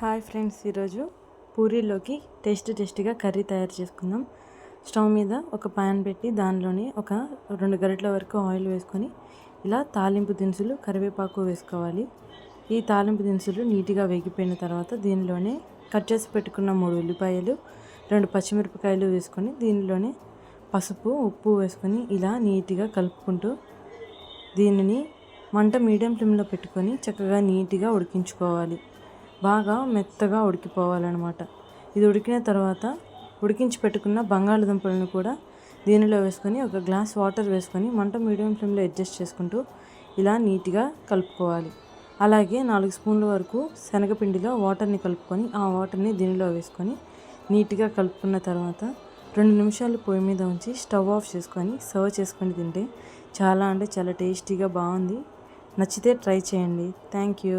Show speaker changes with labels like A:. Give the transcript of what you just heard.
A: Hi friends, ఈరోజు పూరీలోకి టేస్టీగా curry తయారు చేసుకుందాం. స్టవ్ మీద ఒక పాన్ పెట్టి దానిలోని ఒక 2 గరిటెల వరకు ఆయిల్ వేసుకొని ఇలా తాలింపు దినుసులు కరివేపాకు వేసుకోవాలి. ఈ తాలింపు దినుసులు నీట్గా వేగిపోయిన తర్వాత దీనిలోనే కట్ చేసి పెట్టుకున్న 3 ఉల్లిపాయలు, 2 పచ్చిమిరపకాయలు వేసుకొని దీనిలోనే పసుపు, ఉప్పు వేసుకొని ఇలా నీట్గా కలుపుకుంటూ దీనిని మంట మీడియం ఫ్లేమ్లో పెట్టుకొని చక్కగా నీట్గా ఉడికించుకోవాలి. బాగా మెత్తగా ఉడికిపోవాలన్నమాట. ఇది ఉడికిన తర్వాత ఉడికించి పెట్టుకున్న బంగాళదుంపలను కూడా దీనిలో వేసుకొని ఒక గ్లాస్ వాటర్ వేసుకొని మంట మీడియం ఫ్లేమ్లో అడ్జస్ట్ చేసుకుంటూ ఇలా నీట్గా కలుపుకోవాలి. అలాగే 4 స్పూన్ల వరకు శనగపిండిలో వాటర్ని కలుపుకొని ఆ వాటర్ని దీనిలో వేసుకొని నీట్గా కలుపుకున్న తర్వాత 2 నిమిషాలు పొయ్యి మీద ఉంచి స్టవ్ ఆఫ్ చేసుకొని సర్వ్ చేసుకొని తింటే చాలా టేస్టీగా బాగుంది. నచ్చితే ట్రై చేయండి. Thank you.